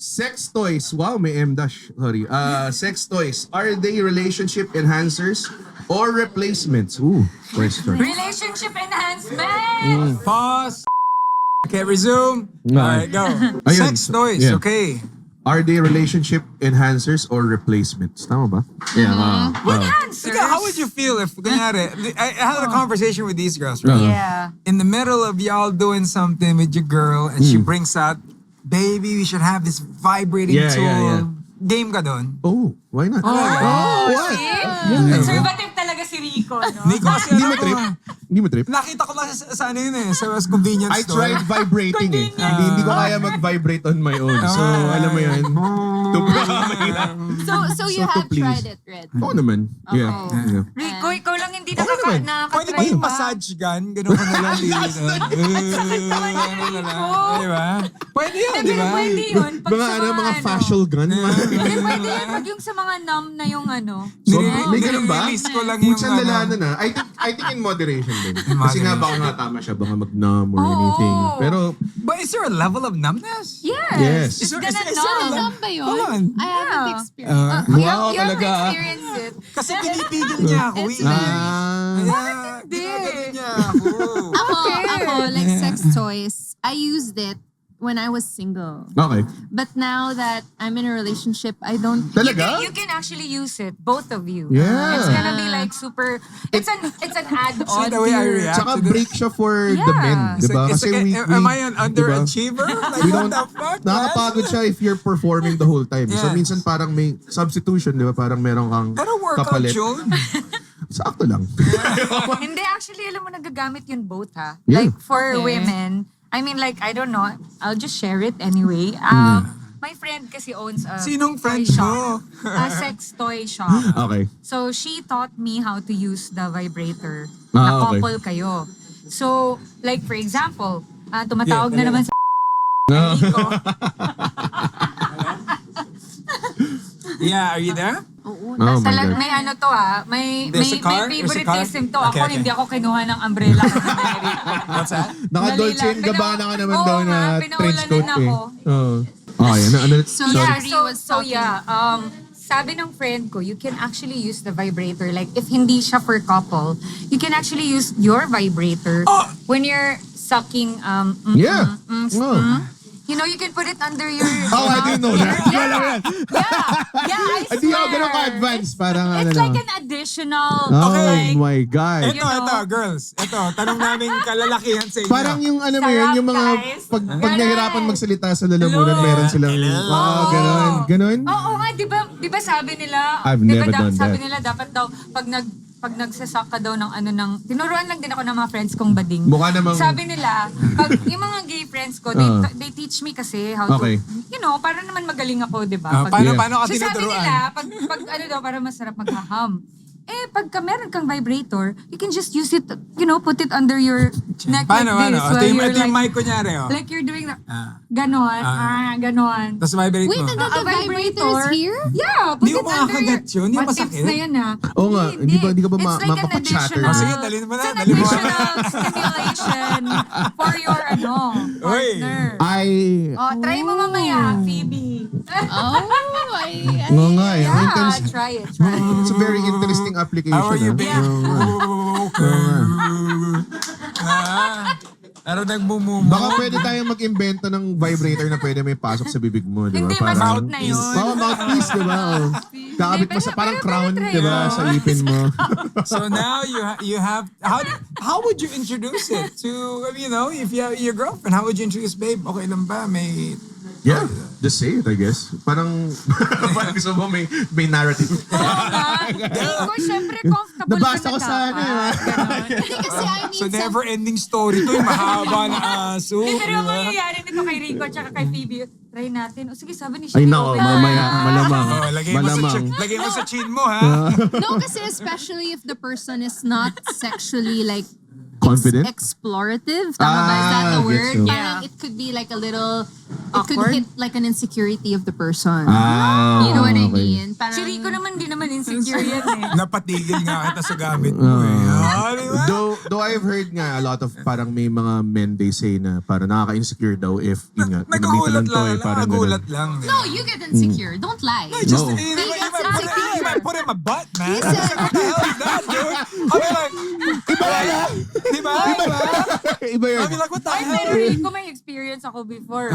Sex toys. Wow, may M-dash. Sorry. Sex toys. Are they relationship enhancers or replacements? Ooh, question. Relationship enhancement! Pause. Okay, resume. No. Alright, go. Ayun, Sex toys, yeah. okay. Are they relationship enhancers or replacements? Tama ba? Yeah. Enhancers? Ikaw, how would you feel if, kunyari, I had a conversation with these girls, right? Yeah. In the middle of y'all doing something with your girl and she brings out, baby, we should have this vibrating Yeah, tool. yeah, yeah. Game ka doon? Oh, why not? Oh, see? Conservative talaga si Rico, no? Nico, kasi Hindi ano mo trip? Hindi mo trip? nakita ko lang sa ano yun sa convenience I store. tried vibrating eh. Hindi ko kaya mag-vibrate on my own. So, alam mo yun. So you So to have please. tried it, Red? Oo naman. Yeah. yeah. Rico, ikaw lang hindi Okay naman. Pwede ba yung massage gun? Ganun ka na lang dito. Di ba? Pwede yun, di ba? Pwede yun. Pag Mga sa ano, mga facial gun. Hindi, pwede yun. Pag yung sa mga numb na yung ano. So, may ganun ba? Nire-release ko lang yung Putsang lala na. I think in moderation din. Kasi nga baka nga tama siya, baka mag-numb or anything. Pero, But is there a level of numbness? Yes. yes. It's gonna there a numb. Numb ba yun? Hold on. I haven't Yeah. experienced. Wow, You have talaga. to experience it. Kasi pinipigil niya ako. It's eh. Ah. Ginaganon niya ako. Ako, like sex toys, I used it when I was single. Okay. But now that I'm in a relationship, I don't. Talaga? You can actually use it, both of you. Yeah. It's gonna be like super. It's an add-on. See the way I to your- react? Tsaka break siya for the Yeah. men. It's Diba? like, it's Kasi like, am I an diba? underachiever? Like, We what don't, the fuck, man? nakakapagod siya if you're performing the whole time. So Yeah. minsan parang may substitution, di ba? Parang meron kang Pero workout kapalit. yun. Sakto lang. Hindi, actually, alam mo, nagagamit yun both, ha? Yeah. Like, for women, I mean, like, I don't know, I'll just share it anyway. My friend kasi owns a Sinong friend toy mo? shop. A sex toy shop. Okay. So, she taught me how to use the vibrator. Ah, Na okay. couple kayo. So, like, for example, tumatawag Yeah, na naman sa No. Rico. Yeah, are you there? Oo, Oh my Talag, God. may ano to may There's a car? may There's a car? favoritism to. Okay, Ako, okay. hindi ako kinuha ng umbrella. What's that? Naka-Dolce Dali lang. & Gabbana ka naman Oo daw na nga, trench pinaulanan coat eh. ako. Oo. Okay, ano? So, Sorry. yeah, Shari was talking. Sabi ng friend ko, you can actually use the vibrator. Like, if hindi siya for couple, you can actually use your vibrator when you're sucking, Yeah. Oh. you know, you can put it under your Oh, I didn't know that. Yeah, I swear. Hindi ako ganun ka-advance. Parang ano It's lang. like an additional, Oh like, my God. Ito, girls. Ito, tanong namin kalalakihan sa inyo. Parang yung ano mo yun, yung mga Sarap, guys. pag Ganun. nahirapan magsalita sa lalamunan, Hello. meron silang, ganun. Ganun? Oo nga, di ba sabi nila, I've di ba never done sabi that. nila dapat daw pag nagsasak ka daw ng ano ng tinuruan lang din ako ng mga friends kong bading. Mukha namang- Sabi nila, pag yung mga gay friends ko, they teach me kasi how Okay. to, you know, para naman magaling ako, di ba? paano ka So sabi tinuturuan? nila, pag ano daw, para masarap maghaham. Pagka meron kang vibrator, you can just use it, you know, put it under your neck Paano? like this. Ito while yung, you're ito yung like, mic kunyari, oh. like you're doing ganon, ganon. Tapos vibrate Wait, mo. and then the vibrator is here? Yeah, put Di it mo under makakagat yun? Di mo What masakit? tips na yan Oo nga, hindi ka ba It's like an mapapachatter? additional, Sige, dalhin mo na, it's an dalhin mo na. additional stimulation for your partner. Try mo mamaya, Phoebe. Oo nga eh. Yeah, Interest- try it. It's a very interesting application. How are you, ah. babe? Oo nga. Pero nagmumumo. Baka pwede tayong mag-invento ng vibrator na pwede may pasok sa bibig mo, di ba? Hindi, mouth na yun. Oo, mouthpiece, di ba? Oh. Kakabit mo sa parang crown, di ba? Sa ipin mo. So now you have how would you introduce it to if you have your girlfriend? How would you introduce, babe? Okay lang ba? May Yeah, just say it, I guess. Parang gusto mo may narrative. Rico, syempre comfortable Nabasa ka ko sa ano, dapat. Ganon. Hindi kasi I need so some... never ending story to, yung mahaba na aso. Pero ang mangyayari nito kay Rico at kay Phoebe, try natin. O sige, sabi ni Ay Sherry, nako, okay. mamaya, malamang. Oh, lagay mo sa chin mo, ha? No, kasi especially if the person is not sexually like Confident? explorative. Tama ba? Is that the gets word? you. Parang it could be like a little, it could Awkward? hit like an insecurity of the person. Ah, You know what I okay. mean? Parang, Si Rico naman, di naman insecure yan eh. Napatigil nga kita sa gamit mo, eh. Ah, di ba? Though I've heard nga a lot of parang may mga men they say na parang nakaka-insecure daw if yun nga, Nagkagulat ginamitan ng toy, lang. parang Nagkagulat ganun. lang. No, you get insecure. Don't lie. I just, No. you know, He gets you insecure. might put in my butt, man. He I was said- like, what the hell is that, dude? I'll be like, diba? Iba yun. I'll be like, what the Ay, hell? pero rin ko may experience ako before.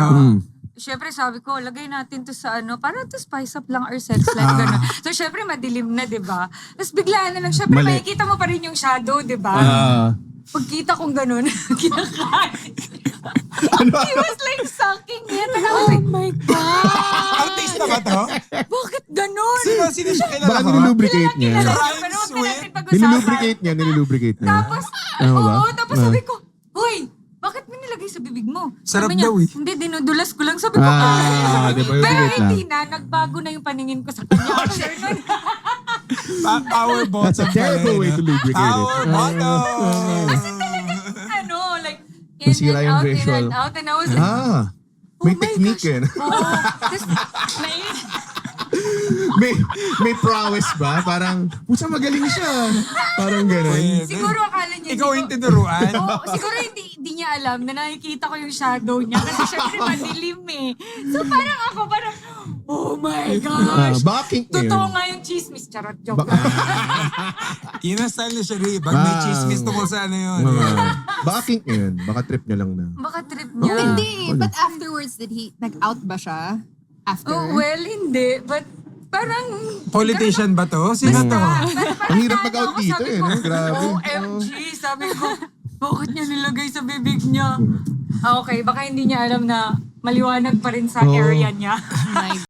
Siyempre sabi ko, lagay natin to sa ano, para to spice up lang our sex life, gano'n. So syempre madilim na, di ba? Tapos biglaan na lang, syempre Mali. makikita mo pa rin yung shadow, di ba? Pagkita kong gano'n, kinakain. He was like sucking it. And I was like, oh my God! Artista ba to? Bakit gano'n? Sino siya kilala Baka ko? nililubricate niya. Kilala Rhymes pero huwag na with- natin pag-usapan. Nililubricate niya. Tapos, Ano ba? oo, tapos sabi ko, hoy, bakit mo nilagay sa bibig mo? Sarap Sabi niya, daw eh. Hindi, dinudulas ko lang. Sabi ko, Di ba? pero Lubricate lang. hindi na, nagbago na yung paningin ko sa kanya. After nun. Power bottom. That's a terrible way to lubricate it. Power bottom. Kasi talagang, ano, like, in Masira and yung out, in visual. and out. And I was like, May oh my technique gosh. eh. Oo. Tapos, may prowess ba? Parang, pusa magaling siya. Parang ganun. siguro akala niya, Ikaw hindi yung ko- tinuruan. Oo, siguro hindi niya alam na nakikita ko yung shadow niya kasi syempre madilim eh. So parang ako, oh my gosh. Baka kink na yun. Totoo nga yung chismis. Charot, joke. Yun ang style ni Sherry. Pag may chismis tungkol sa ano yun. Baka kink na yun. Baka trip niya lang na. Baka trip niya. Hindi. But afterwards, did he, nag-out ba siya? After? Oh, well, hindi. But parang... Politician ba to? Sino to? Ang hirap mag-out dito eh, no? Grabe. OMG, sabi ko, bakit niya nilagay sa bibig niya? Okay, baka hindi niya alam na maliwanag pa rin sa area niya. Oh my